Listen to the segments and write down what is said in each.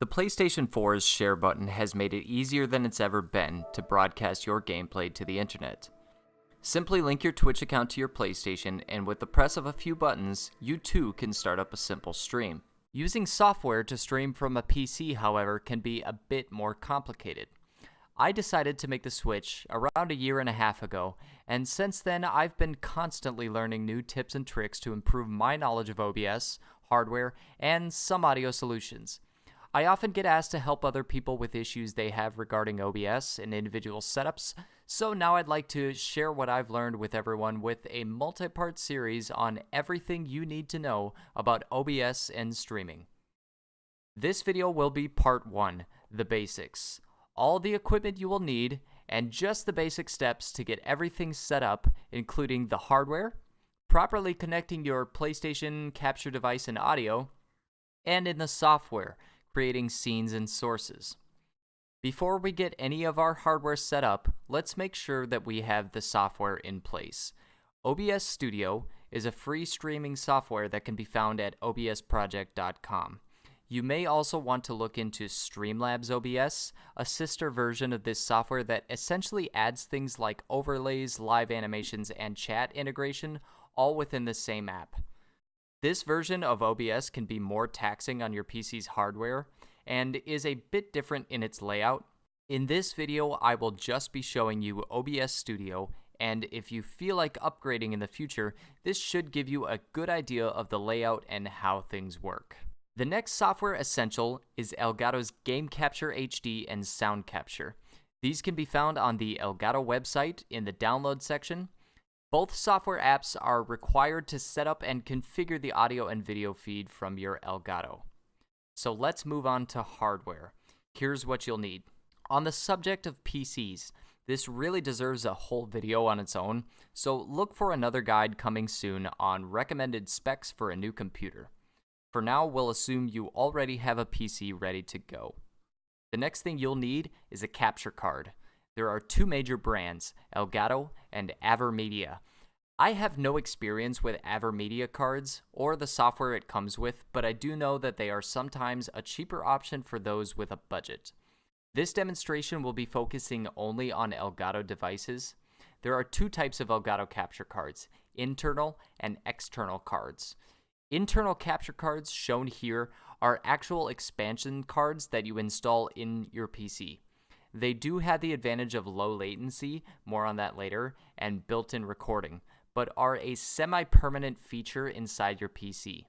The PlayStation 4's share button has made it easier than it's ever been to broadcast your gameplay to the internet. Simply link your Twitch account to your PlayStation, and with the press of a few buttons, you too can start up a simple stream. Using software to stream from a PC, however, can be a bit more complicated. I decided to make the switch around a year and a half ago, and since then I've been constantly learning new tips and tricks to improve my knowledge of OBS, hardware, and some audio solutions. I often get asked to help other people with issues they have regarding OBS and individual setups, so now I'd like to share what I've learned with everyone with a multi-part series on everything you need to know about OBS and streaming. This video will be part 1, the basics. All the equipment you will need, and just the basic steps to get everything set up, including the hardware, properly connecting your PlayStation capture device and audio, and in the software, creating scenes and sources. Before we get any of our hardware set up, let's make sure that we have the software in place. OBS Studio is a free streaming software that can be found at obsproject.com. You may also want to look into Streamlabs OBS, a sister version of this software that essentially adds things like overlays, live animations, and chat integration, all within the same app. This version of OBS can be more taxing on your PC's hardware and is a bit different in its layout. In this video, I will just be showing you OBS Studio, and if you feel like upgrading in the future, this should give you a good idea of the layout and how things work. The next software essential is Elgato's Game Capture HD and Sound Capture. These can be found on the Elgato website in the download section. Both software apps are required to set up and configure the audio and video feed from your Elgato. So let's move on to hardware. Here's what you'll need. On the subject of PCs, this really deserves a whole video on its own, so look for another guide coming soon on recommended specs for a new computer. For now, we'll assume you already have a PC ready to go. The next thing you'll need is a capture card. There are two major brands, Elgato and AverMedia. I have no experience with AverMedia cards or the software it comes with, but I do know that they are sometimes a cheaper option for those with a budget. This demonstration will be focusing only on Elgato devices. There are two types of Elgato capture cards, internal and external cards. Internal capture cards shown here are actual expansion cards that you install in your PC. They do have the advantage of low latency, more on that later, and built-in recording, but are a semi-permanent feature inside your PC.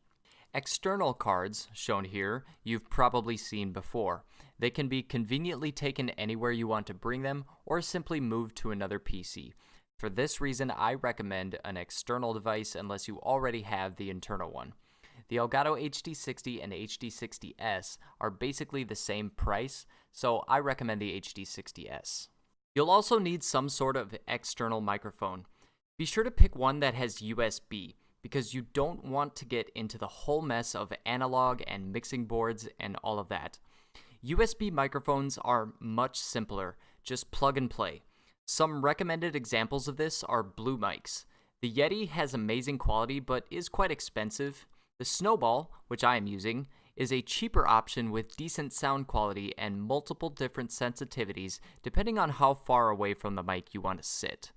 External cards, shown here, you've probably seen before. They can be conveniently taken anywhere you want to bring them, or simply moved to another PC. For this reason, I recommend an external device unless you already have the internal one. The Elgato HD60 and HD60S are basically the same price, so I recommend the HD60S. You'll also need some sort of external microphone. Be sure to pick one that has USB, because you don't want to get into the whole mess of analog and mixing boards and all of that. USB microphones are much simpler, just plug and play. Some recommended examples of this are Blue mics. The Yeti has amazing quality but is quite expensive. The Snowball, which I am using, is a cheaper option with decent sound quality and multiple different sensitivities depending on how far away from the mic you want to sit.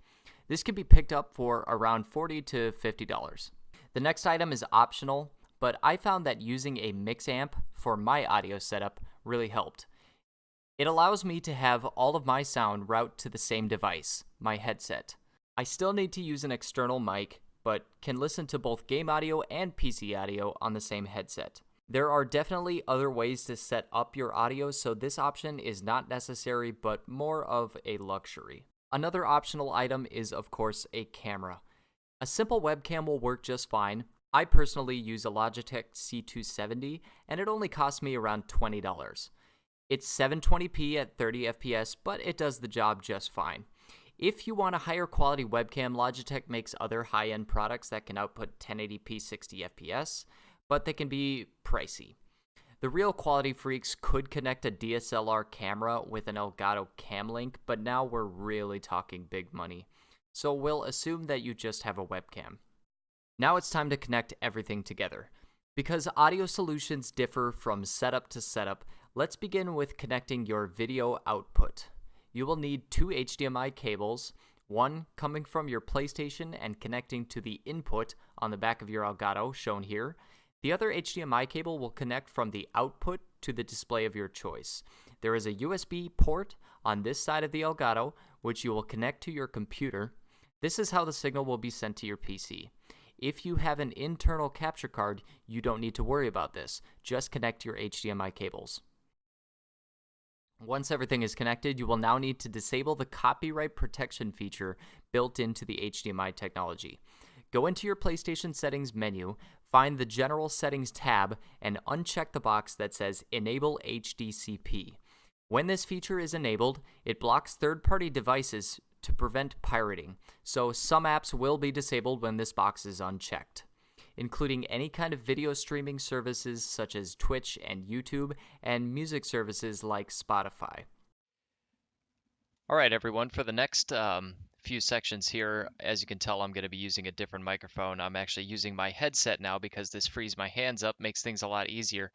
This can be picked up for around $40 to $50. The next item is optional, but I found that using a mix amp for my audio setup really helped. It allows me to have all of my sound route to the same device, my headset. I still need to use an external mic, but can listen to both game audio and PC audio on the same headset. There are definitely other ways to set up your audio, so this option is not necessary, but more of a luxury. Another optional item is, of course, a camera. A simple webcam will work just fine. I personally use a Logitech C270, and it only cost me around $20. It's 720p at 30 FPS, but it does the job just fine. If you want a higher quality webcam, Logitech makes other high-end products that can output 1080p 60 FPS, but they can be pricey. The real quality freaks could connect a DSLR camera with an Elgato Cam Link, but now we're really talking big money. So we'll assume that you just have a webcam. Now it's time to connect everything together. Because audio solutions differ from setup to setup, let's begin with connecting your video output. You will need two HDMI cables, one coming from your PlayStation and connecting to the input on the back of your Elgato, shown here. The other HDMI cable will connect from the output to the display of your choice. There is a USB port on this side of the Elgato, which you will connect to your computer. This is how the signal will be sent to your PC. If you have an internal capture card, you don't need to worry about this. Just connect your HDMI cables. Once everything is connected, you will now need to disable the copyright protection feature built into the HDMI technology. Go into your PlayStation settings menu, find the General Settings tab, and uncheck the box that says Enable HDCP. When this feature is enabled, it blocks third-party devices to prevent pirating, so some apps will be disabled when this box is unchecked, including any kind of video streaming services such as Twitch and YouTube, and music services like Spotify. Alright everyone, for the next few sections here, as you can tell, I'm going to be using a different microphone. I'm actually using my headset now because this frees my hands up, makes things a lot easier.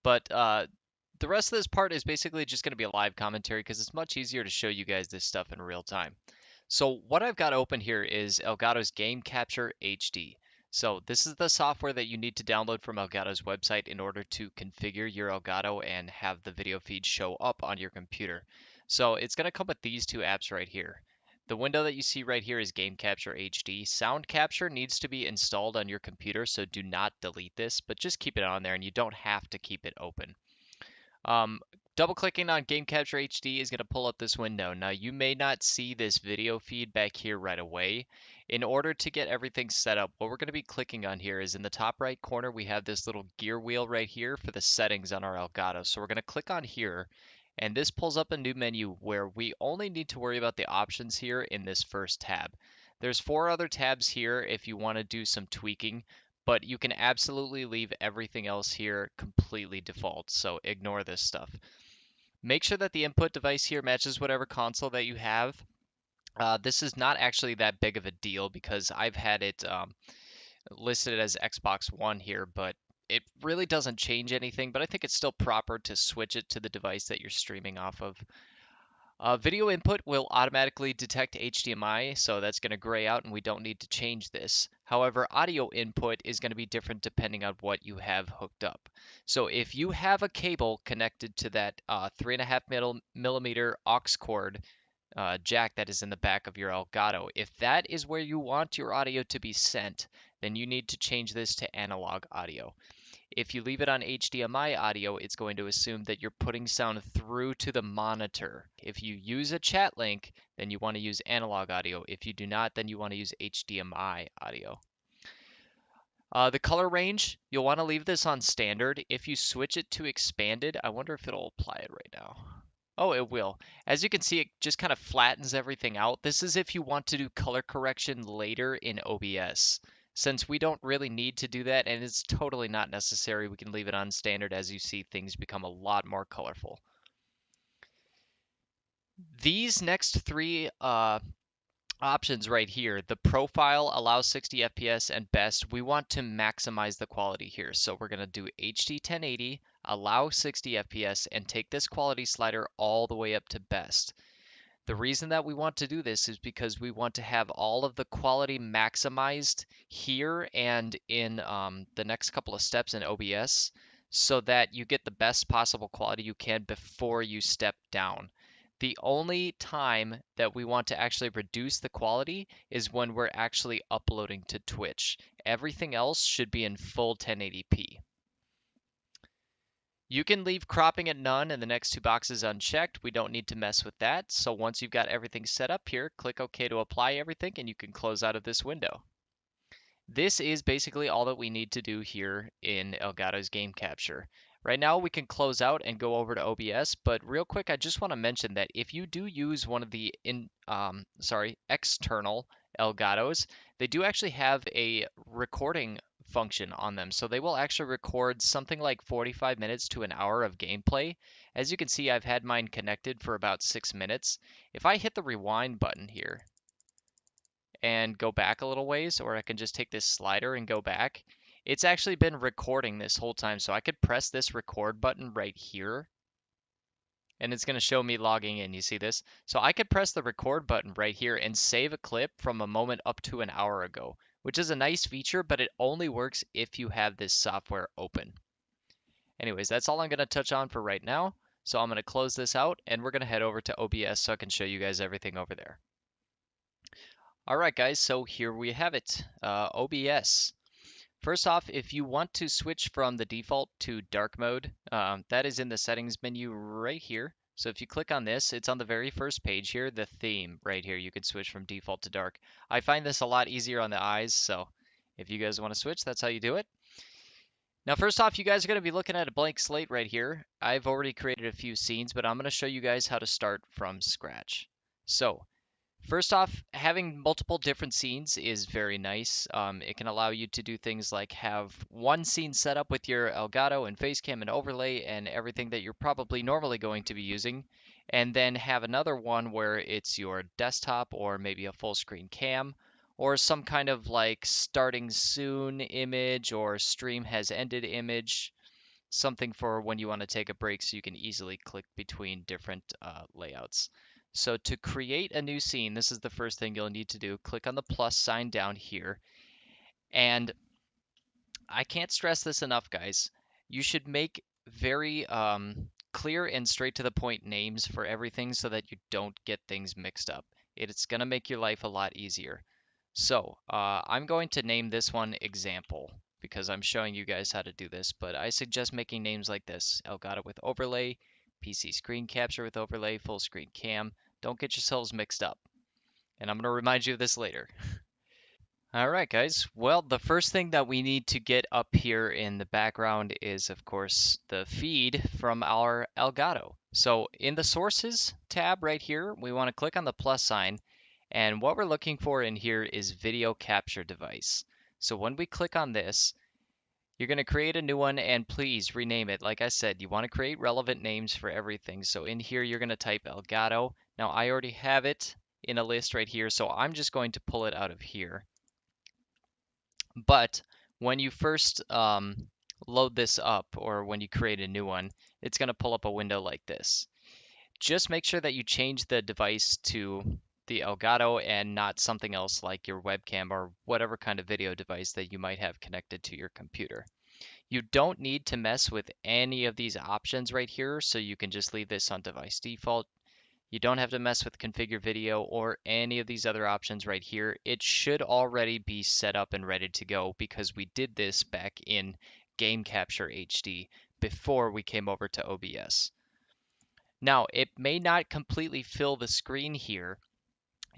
But the rest of this part is basically just going to be a live commentary because it's much easier to show you guys this stuff in real time. So what I've got open here is Elgato's Game Capture HD. So this is the software that you need to download from Elgato's website in order to configure your Elgato and have the video feed show up on your computer. So it's going to come with these two apps right here. The window that you see right here is Game Capture HD. Sound Capture needs to be installed on your computer, so do not delete this, but just keep it on there and you don't have to keep it open. Double clicking on Game Capture HD is going to pull up this window. Now you may not see this video feed back here right away. In order to get everything set up, what we're going to be clicking on here is in the top right corner, we have this little gear wheel right here for the settings on our Elgato. So we're going to click on here, and this pulls up a new menu where we only need to worry about the options here in this first tab. There's 4 other tabs here if you want to do some tweaking, but you can absolutely leave everything else here completely default, so ignore this stuff. Make sure that the input device here matches whatever console that you have. This is not actually that big of a deal because I've had it listed as Xbox One here, but it really doesn't change anything, but I think it's still proper to switch it to the device that you're streaming off of. Video input will automatically detect HDMI, so that's going to gray out and we don't need to change this. However, audio input is going to be different depending on what you have hooked up. So if you have a cable connected to that 3.5 millimeter aux cord jack that is in the back of your Elgato, if that is where you want your audio to be sent, then you need to change this to analog audio. If you leave it on HDMI audio, it's going to assume that you're putting sound through to the monitor. If you use a chat link, then you want to use analog audio. If you do not, then you want to use HDMI audio. The color range, you'll want to leave this on standard. If you switch it to expanded, I wonder if it'll apply it right now. Oh, it will. As you can see, it just kind of flattens everything out. This is if you want to do color correction later in OBS. Since we don't really need to do that, and it's totally not necessary, we can leave it on standard. As you see, things become a lot more colorful. These next 3 options right here, the profile allows 60 FPS and best, we want to maximize the quality here. So we're going to do HD 1080, allow 60 FPS, and take this quality slider all the way up to best. The reason that we want to do this is because we want to have all of the quality maximized here and in the next couple of steps in OBS so that you get the best possible quality you can before you step down. The only time that we want to actually reduce the quality is when we're actually uploading to Twitch. Everything else should be in full 1080p. You can leave cropping at none and the next 2 boxes unchecked. We don't need to mess with that. So once you've got everything set up here, click OK to apply everything and you can close out of this window. This is basically all that we need to do here in Elgato's Game Capture. Right now we can close out and go over to OBS, but real quick I just want to mention that if you do use one of the external Elgatos, they do actually have a recording function on them. So they will actually record something like 45 minutes to an hour of gameplay. As you can see, I've had mine connected for about 6 minutes. If I hit the rewind button here and go back a little ways, or I can just take this slider and go back, it's actually been recording this whole time. So I could press this record button right here and it's going to show me logging in. You see this? So I could press the record button right here and save a clip from a moment up to an hour ago, which is a nice feature, but it only works if you have this software open. Anyways, that's all I'm going to touch on for right now. So I'm going to close this out and we're going to head over to OBS so I can show you guys everything over there. All right, guys, so here we have it, OBS. First off, if you want to switch from the default to dark mode, that is in the settings menu right here. So if you click on this, it's on the very first page here, the theme right here. You can switch from default to dark. I find this a lot easier on the eyes, so if you guys want to switch, that's how you do it. Now, first off, you guys are going to be looking at a blank slate right here. I've already created a few scenes, but I'm going to show you guys how to start from scratch. So first off, having multiple different scenes is very nice. It can allow you to do things like have one scene set up with your elgato and facecam and overlay and everything that you're probably normally going to be using, and then have another one where it's your desktop or maybe a full screen cam or some kind of like starting soon image or stream has ended image, something for when you want to take a break so you can easily click between different layouts. So to create a new scene, this is the first thing you'll need to do. Click on the plus sign down here. And I can't stress this enough, guys. You should make very clear and straight to the point names for everything so that you don't get things mixed up. It's going to make your life a lot easier. So I'm going to name this one example because I'm showing you guys how to do this, but I suggest making names like this: Elgato with overlay, PC screen capture with overlay, full screen cam. Don't get yourselves mixed up. And I'm going to remind you of this later. All right, guys. Well, the first thing that we need to get up here in the background is, of course, the feed from our Elgato. So in the Sources tab right here, we want to click on the plus sign. And what we're looking for in here is Video Capture Device. So when we click on this, you're going to create a new one and please rename it. Like I said, you want to create relevant names for everything. So in here, you're going to type Elgato. Now, I already have it in a list right here, so I'm just going to pull it out of here. But when you first load this up or when you create a new one, it's going to pull up a window like this. Just make sure that you change the device to the Elgato and not something else like your webcam or whatever kind of video device that you might have connected to your computer. You don't need to mess with any of these options right here, so you can just leave this on device default. You don't have to mess with configure video or any of these other options right here. It should already be set up and ready to go because we did this back in Game Capture HD before we came over to OBS. Now, it may not completely fill the screen here,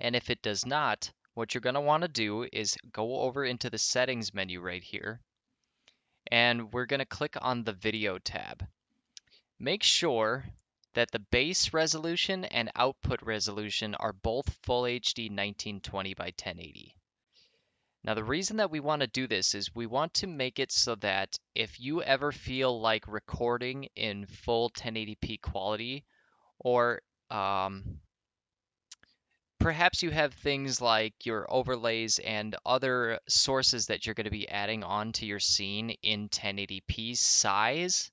and if it does not, what you're going to want to do is go over into the settings menu right here, and we're going to click on the video tab. Make sure that the base resolution and output resolution are both Full HD 1920 by 1080. Now, the reason that we want to do this is we want to make it so that if you ever feel like recording in full 1080p quality, or perhaps you have things like your overlays and other sources that you're going to be adding on to your scene in 1080p size,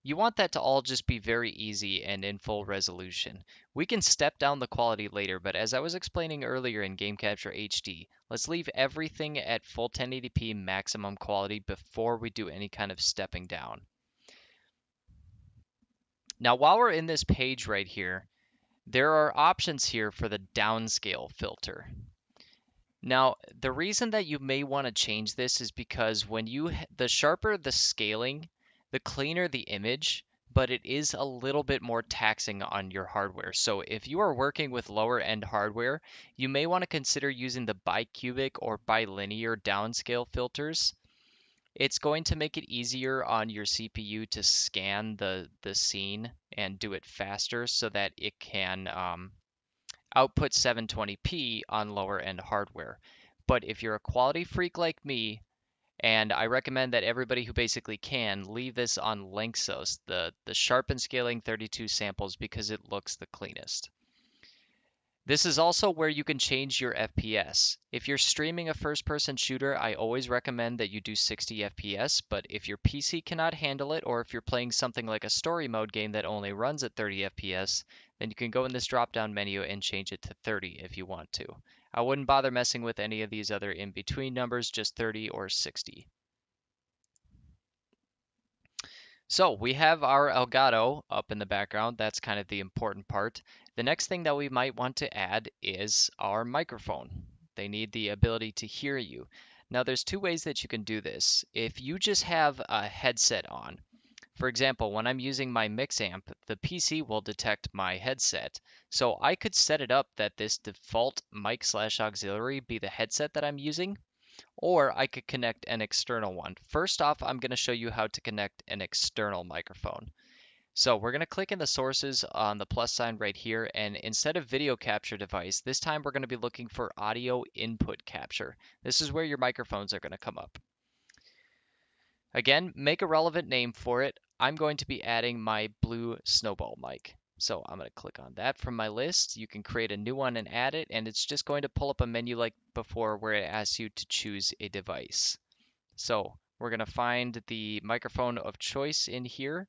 you want that to all just be very easy and in full resolution. We can step down the quality later, but as I was explaining earlier in Game Capture HD, let's leave everything at full 1080p maximum quality before we do any kind of stepping down. Now, while we're in this page right here, there are options here for the downscale filter. Now, the reason that you may want to change this is because the sharper the scaling, the cleaner the image, but it is a little bit more taxing on your hardware. So if you are working with lower end hardware, you may want to consider using the bicubic or bilinear downscale filters. It's going to make it easier on your CPU to scan the scene and do it faster so that it can output 720p on lower end hardware. But if you're a quality freak like me, and I recommend that everybody who basically can leave this on Lanczos, the sharpen scaling 32 samples, because it looks the cleanest. This is also where you can change your FPS. If you're streaming a first-person shooter, I always recommend that you do 60 FPS, but if your PC cannot handle it, or if you're playing something like a story mode game that only runs at 30 FPS, then you can go in this drop-down menu and change it to 30 if you want to. I wouldn't bother messing with any of these other in-between numbers, just 30 or 60. So we have our elgato up in the background. That's kind of the important part. The next thing that we might want to add is our microphone. They need the ability to hear you. Now there's two ways that you can do this. If you just have a headset on, for example, when I'm using my mix amp, the PC will detect my headset. So I could set it up that this default mic/auxiliary be the headset that I'm using, or I could connect an external one. First off, I'm going to show you how to connect an external microphone. So we're going to click in the sources on the plus sign right here, and instead of video capture device, this time we're going to be looking for audio input capture. This is where your microphones are going to come up. Again, make a relevant name for it. I'm going to be adding my blue snowball mic. So I'm going to click on that from my list. You can create a new one and add it, and it's just going to pull up a menu like before where it asks you to choose a device. So we're going to find the microphone of choice in here,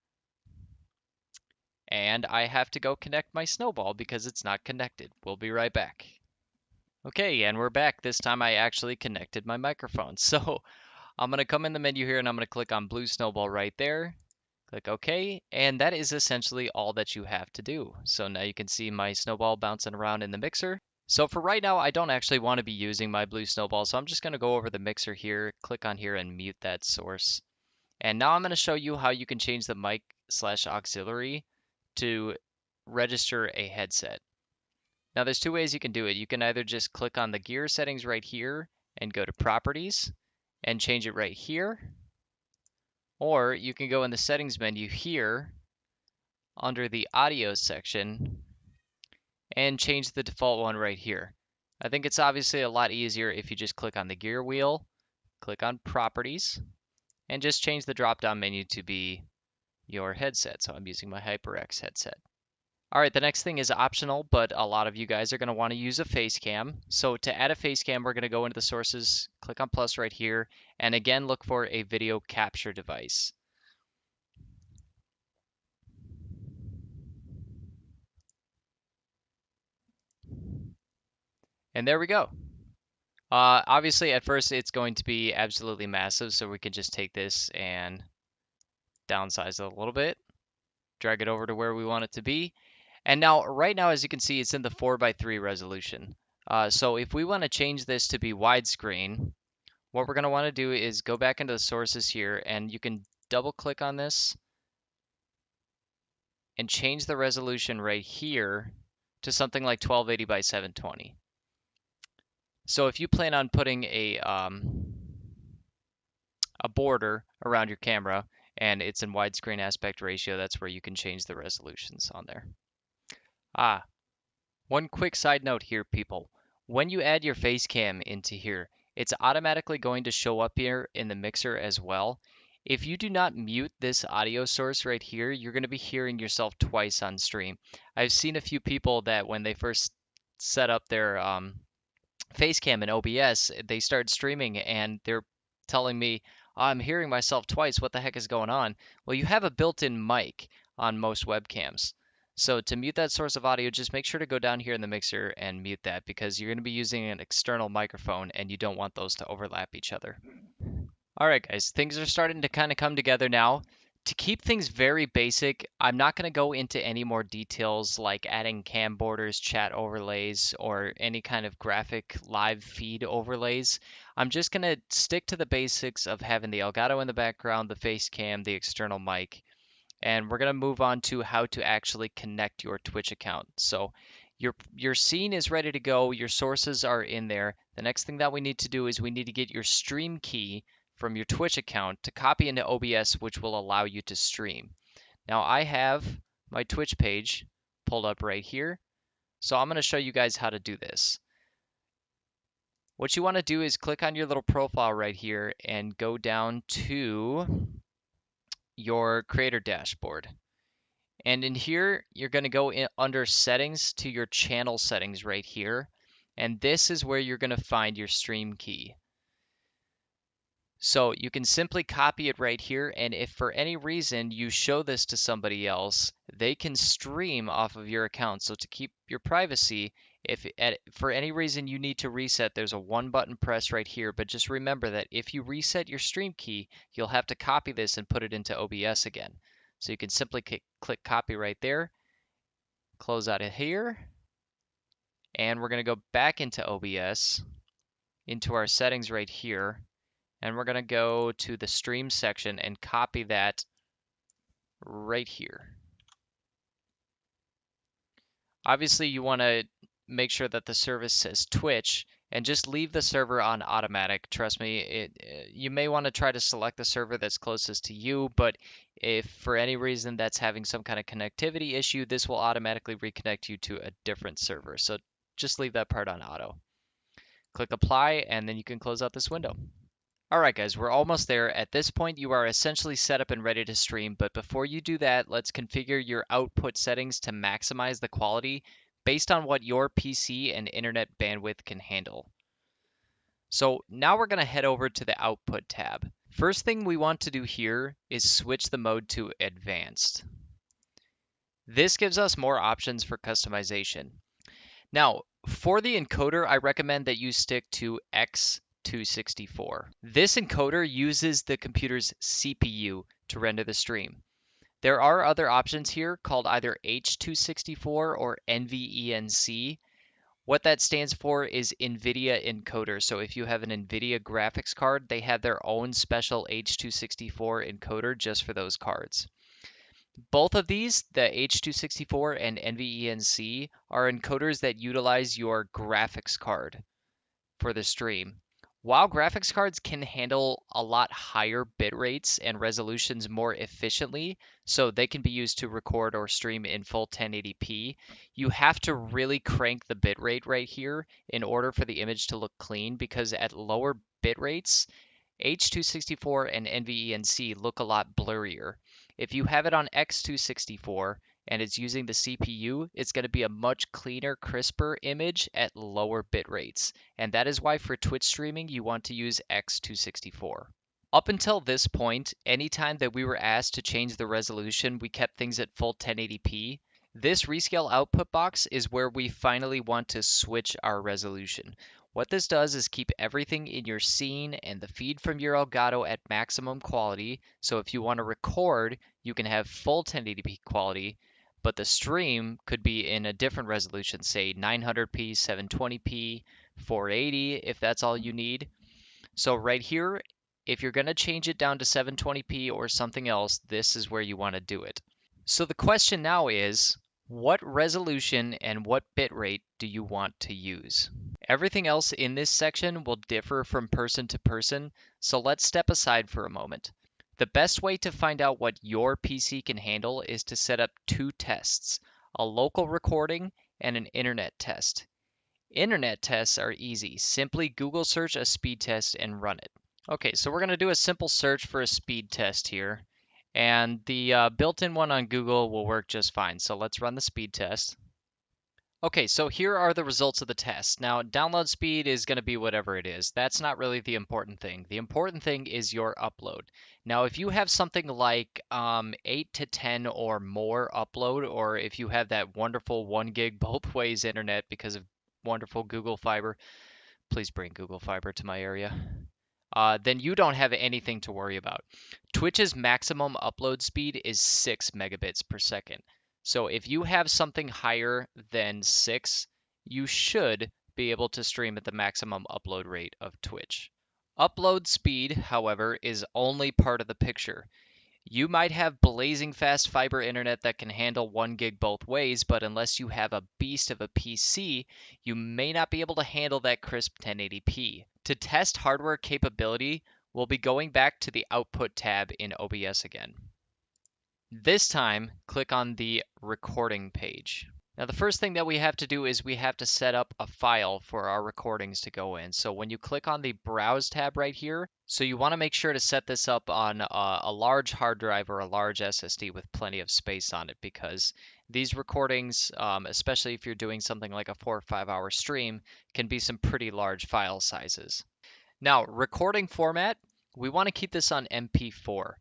and I have to go connect my snowball because it's not connected. We'll be right back. Okay, and we're back. This time I actually connected my microphone. So I'm going to come in the menu here and I'm going to click on blue snowball right there. Click OK, and that is essentially all that you have to do. So now you can see my snowball bouncing around in the mixer. So for right now, I don't actually want to be using my blue snowball, so I'm just going to go over the mixer here, click on here and mute that source. And now I'm going to show you how you can change the mic/auxiliary to register a headset. Now there's two ways you can do it. You can either just click on the gear settings right here and go to properties and change it right here, or you can go in the settings menu here under the audio section and change the default one right here. I think it's obviously a lot easier if you just click on the gear wheel, click on properties, and just change the drop-down menu to be your headset. So I'm using my HyperX headset. All right, the next thing is optional, but a lot of you guys are going to want to use a face cam. So to add a face cam, we're going to go into the sources, click on plus right here, and again, look for a video capture device. And there we go. Obviously, at first, it's going to be absolutely massive, so we can just take this and downsize it a little bit, drag it over to where we want it to be. And now, right now, as you can see, it's in the 4:3 resolution. So if we want to change this to be widescreen, what we're going to want to do is go back into the sources here, and you can double click on this and change the resolution right here to something like 1280 by 720. So if you plan on putting a border around your camera and it's in widescreen aspect ratio, that's where you can change the resolutions on there. One quick side note here, people. When you add your face cam into here, it's automatically going to show up here in the mixer as well. If you do not mute this audio source right here, you're going to be hearing yourself twice on stream. I've seen a few people that when they first set up their face cam in OBS, they started streaming and they're telling me, I'm hearing myself twice. What the heck is going on? Well, you have a built-in mic on most webcams. So to mute that source of audio, just make sure to go down here in the mixer and mute that because you're going to be using an external microphone and you don't want those to overlap each other. All right, guys, things are starting to kind of come together now. To keep things very basic, I'm not going to go into any more details like adding cam borders, chat overlays, or any kind of graphic live feed overlays. I'm just going to stick to the basics of having the Elgato in the background, the face cam, the external mic, and we're going to move on to how to actually connect your Twitch account. So your scene is ready to go, your sources are in there. The next thing that we need to do is we need to get your stream key from your Twitch account to copy into OBS, which will allow you to stream. Now I have my Twitch page pulled up right here, so I'm going to show you guys how to do this. What you want to do is click on your little profile right here and go down to your creator dashboard. And in here, you're going to go in under settings to your channel settings right here. And this is where you're going to find your stream key. So you can simply copy it right here, and if for any reason you show this to somebody else, they can stream off of your account. So to keep your privacy, if for any reason you need to reset, there's a one button press right here, but just remember that if you reset your stream key, you'll have to copy this and put it into OBS again. So you can simply click copy right there, close out of here, and we're going to go back into OBS, into our settings right here. And we're going to go to the stream section and copy that right here. Obviously, you want to make sure that the service says Twitch and just leave the server on automatic. Trust me, you may want to try to select the server that's closest to you, but if for any reason that's having some kind of connectivity issue, this will automatically reconnect you to a different server. So just leave that part on auto. Click apply, and then you can close out this window. Alright guys, we're almost there. At this point, you are essentially set up and ready to stream, but before you do that, let's configure your output settings to maximize the quality based on what your PC and internet bandwidth can handle. So now we're going to head over to the output tab. First thing we want to do here is switch the mode to advanced. This gives us more options for customization. Now, for the encoder, I recommend that you stick to X264. This encoder uses the computer's CPU to render the stream. There are other options here called either H264 or NVENC. What that stands for is NVIDIA encoder. So if you have an NVIDIA graphics card, they have their own special H264 encoder just for those cards. Both of these, the H264 and NVENC, are encoders that utilize your graphics card for the stream. While graphics cards can handle a lot higher bit rates and resolutions more efficiently, so they can be used to record or stream in full 1080p, you have to really crank the bit rate right here in order for the image to look clean, because at lower bit rates, H264 and NVENC look a lot blurrier. If you have it on X264 and it's using the CPU, it's going to be a much cleaner, crisper image at lower bit rates. And that is why for Twitch streaming, you want to use X264. Up until this point, anytime that we were asked to change the resolution, we kept things at full 1080p. This rescale output box is where we finally want to switch our resolution. What this does is keep everything in your scene and the feed from your Elgato at maximum quality. So if you want to record, you can have full 1080p quality, but the stream could be in a different resolution, say 900p, 720p, 480 if that's all you need. So right here, if you're going to change it down to 720p or something else, this is where you want to do it. So the question now is, what resolution and what bitrate do you want to use? Everything else in this section will differ from person to person, so let's step aside for a moment. The best way to find out what your PC can handle is to set up two tests, a local recording and an internet test. Internet tests are easy. Simply Google search a speed test and run it. Okay, so we're going to do a simple search for a speed test here, and the built-in one on Google will work just fine. So let's run the speed test. Okay, so here are the results of the test. Now, download speed is going to be whatever it is. That's not really the important thing. The important thing is your upload. Now, if you have something like 8 to 10 or more upload, or if you have that wonderful 1 gig both ways internet because of wonderful Google Fiber, please bring Google Fiber to my area, then you don't have anything to worry about. Twitch's maximum upload speed is 6 megabits per second. So if you have something higher than 6, you should be able to stream at the maximum upload rate of Twitch. Upload speed, however, is only part of the picture. You might have blazing fast fiber internet that can handle 1 gig both ways, but unless you have a beast of a PC, you may not be able to handle that crisp 1080p. To test hardware capability, we'll be going back to the Output tab in OBS again. This time, click on the Recording page. Now, the first thing that we have to do is we have to set up a file for our recordings to go in. So when you click on the Browse tab right here, so you want to make sure to set this up on a large hard drive or a large SSD with plenty of space on it, because these recordings, especially if you're doing something like a 4 or 5 hour stream, can be some pretty large file sizes. Now, recording format, we want to keep this on MP4.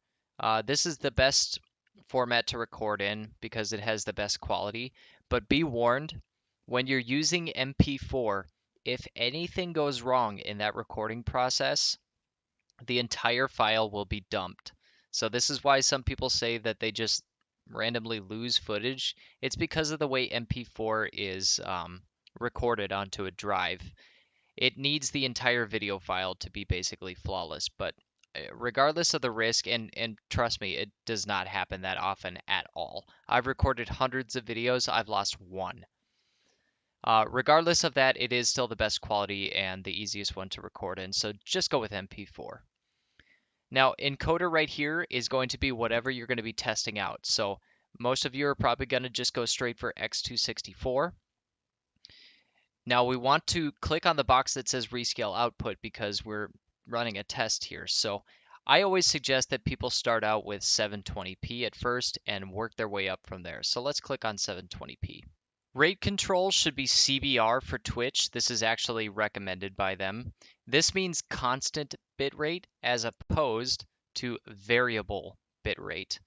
This is the best format to record in because it has the best quality. But be warned, when you're using MP4, if anything goes wrong in that recording process, the entire file will be dumped. So this is why some people say that they just randomly lose footage. It's because of the way MP4 is recorded onto a drive. It needs the entire video file to be basically flawless, but regardless of the risk, and trust me, it does not happen that often at all. I've recorded hundreds of videos, I've lost one. Regardless of that, it is still the best quality and the easiest one to record in, so just go with MP4. Now, encoder right here is going to be whatever you're going to be testing out. So most of you are probably going to just go straight for X264. Now we want to click on the box that says Rescale Output because we're running a test here. So I always suggest that people start out with 720p at first and work their way up from there. So let's click on 720p. Rate control should be CBR for Twitch. This is actually recommended by them. This means constant bitrate as opposed to variable bitrate.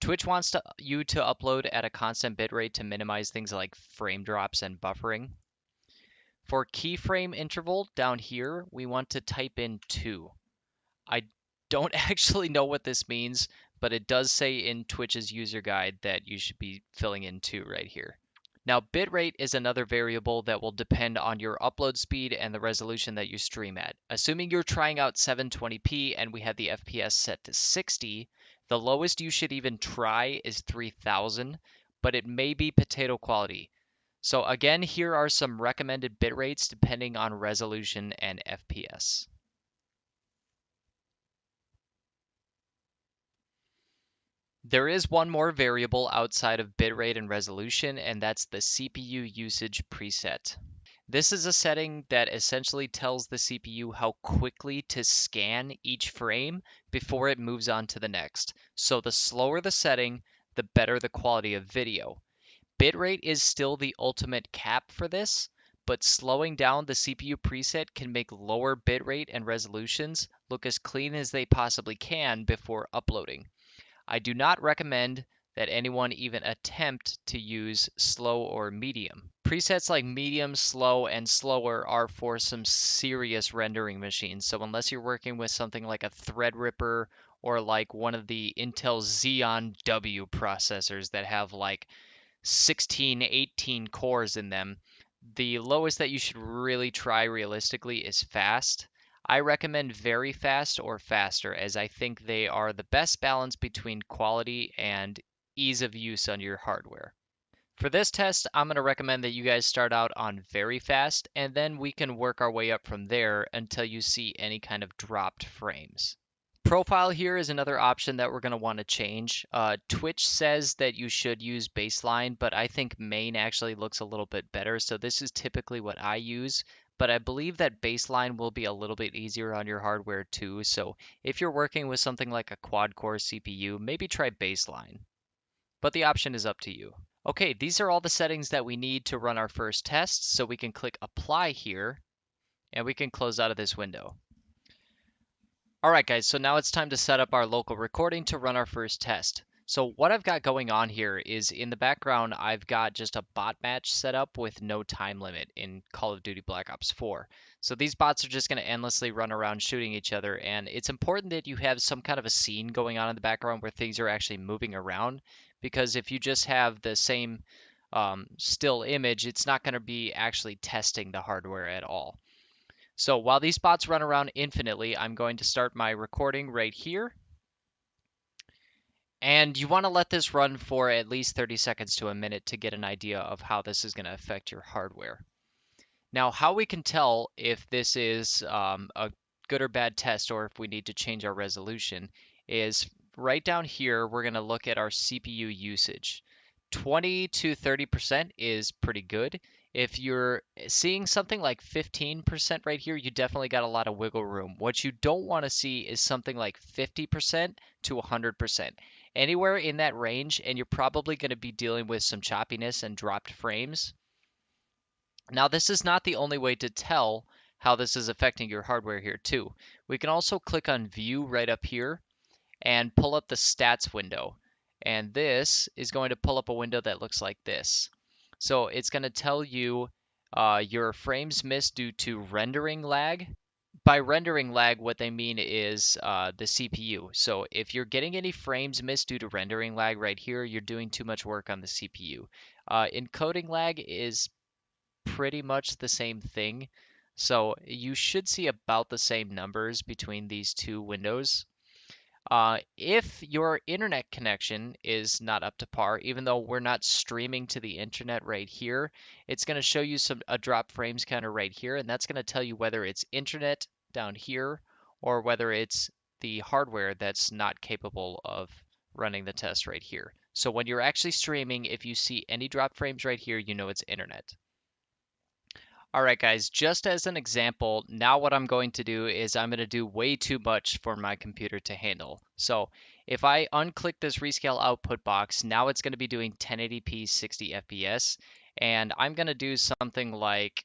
Twitch wants you to upload at a constant bitrate to minimize things like frame drops and buffering. For keyframe interval down here, we want to type in 2. I don't actually know what this means, but it does say in Twitch's user guide that you should be filling in 2 right here. Now, bitrate is another variable that will depend on your upload speed and the resolution that you stream at. Assuming you're trying out 720p and we have the FPS set to 60, the lowest you should even try is 3000, but it may be potato quality. So again, here are some recommended bit rates depending on resolution and FPS. There is one more variable outside of bitrate and resolution, and that's the CPU usage preset. This is a setting that essentially tells the CPU how quickly to scan each frame before it moves on to the next. So the slower the setting, the better the quality of video. Bitrate is still the ultimate cap for this, but slowing down the CPU preset can make lower bitrate and resolutions look as clean as they possibly can before uploading. I do not recommend that anyone even attempt to use slow or medium. Presets like medium, slow, and slower are for some serious rendering machines, so unless you're working with something like a Threadripper or like one of the Intel Xeon W processors that have like 16, 18 cores in them, the lowest that you should really try realistically is fast. I recommend very fast or faster, as I think they are the best balance between quality and ease of use on your hardware. For this test, I'm going to recommend that you guys start out on very fast, and then we can work our way up from there until you see any kind of dropped frames. Profile here is another option that we're going to want to change. Twitch says that you should use baseline, but I think main actually looks a little bit better. So this is typically what I use, but I believe that baseline will be a little bit easier on your hardware too. So if you're working with something like a quad-core CPU, maybe try baseline, but the option is up to you. Okay, these are all the settings that we need to run our first test. So we can click apply here and we can close out of this window. All right, guys, so now it's time to set up our local recording to run our first test. So what I've got going on here is in the background, I've got just a bot match set up with no time limit in Call of Duty Black Ops 4. So these bots are just going to endlessly run around shooting each other, and it's important that you have some kind of a scene going on in the background where things are actually moving around, because if you just have the same still image, it's not going to be actually testing the hardware at all. So while these bots run around infinitely, I'm going to start my recording right here. And you want to let this run for at least 30 seconds to a minute to get an idea of how this is going to affect your hardware. Now, how we can tell if this is a good or bad test or if we need to change our resolution is right down here, we're going to look at our CPU usage. 20 to 30% is pretty good. If you're seeing something like 15% right here, you definitely got a lot of wiggle room. What you don't want to see is something like 50% to 100%. Anywhere in that range, and you're probably going to be dealing with some choppiness and dropped frames. Now, this is not the only way to tell how this is affecting your hardware here too. We can also click on View right up here and pull up the stats window. And this is going to pull up a window that looks like this. So it's going to tell you your frames missed due to rendering lag. By rendering lag, what they mean is the CPU. So if you're getting any frames missed due to rendering lag right here, you're doing too much work on the CPU. Encoding lag is pretty much the same thing. So you should see about the same numbers between these two windows. If your internet connection is not up to par, even though we're not streaming to the internet right here, it's going to show you a drop frames counter right here, and that's going to tell you whether it's internet down here or whether it's the hardware that's not capable of running the test right here. So when you're actually streaming, if you see any drop frames right here, you know it's internet. All right, guys, just as an example, now what I'm going to do is I'm going to do way too much for my computer to handle. So if I unclick this rescale output box, now it's going to be doing 1080p 60 FPS, and I'm going to do something like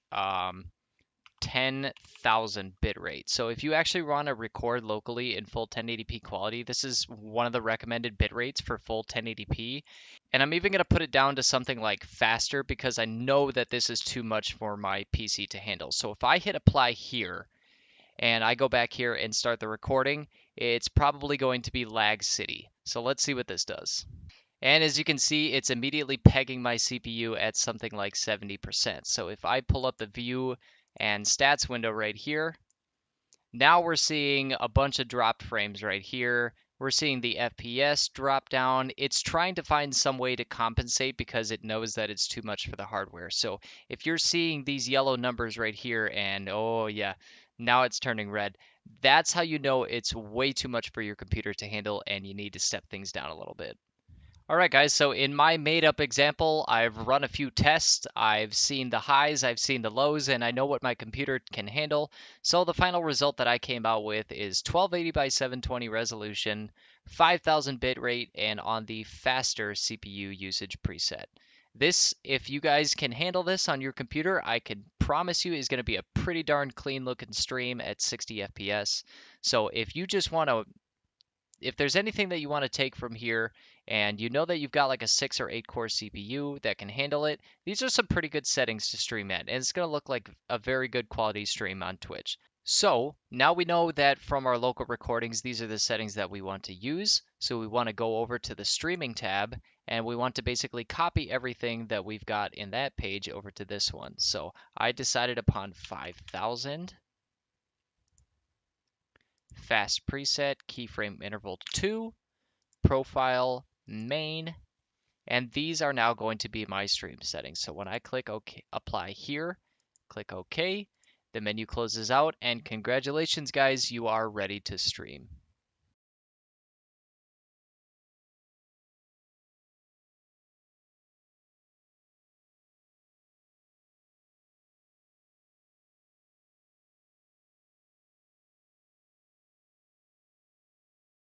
10,000 bit rate. So if you actually want to record locally in full 1080p quality, this is one of the recommended bit rates for full 1080p. And I'm even going to put it down to something like faster because I know that this is too much for my PC to handle. So if I hit apply here and I go back here and start the recording, it's probably going to be lag city. So let's see what this does. And as you can see, it's immediately pegging my CPU at something like 70%. So if I pull up the view and stats window right here, now we're seeing a bunch of dropped frames right here. We're seeing the FPS drop down. It's trying to find some way to compensate because it knows that it's too much for the hardware. So if you're seeing these yellow numbers right here and oh yeah, now it's turning red, that's how you know it's way too much for your computer to handle and you need to step things down a little bit. All right, guys, so in my made-up example, I've run a few tests, I've seen the highs, I've seen the lows, and I know what my computer can handle. So the final result that I came out with is 1280 by 720 resolution, 5000 bit rate, and on the faster CPU usage preset. This, if you guys can handle this on your computer, I can promise you is going to be a pretty darn clean looking stream at 60 FPS. So if you just want to if there's anything that you want to take from here and you know that you've got like a 6 or 8 core CPU that can handle it, these are some pretty good settings to stream at, and it's going to look like a very good quality stream on Twitch. So now we know that from our local recordings, these are the settings that we want to use. So we want to go over to the streaming tab and we want to basically copy everything that we've got in that page over to this one. So I decided upon 5000. Fast preset, keyframe interval 2, profile, main, and these are now going to be my stream settings. So when I click OK, apply here, click OK, the menu closes out, and congratulations guys, you are ready to stream.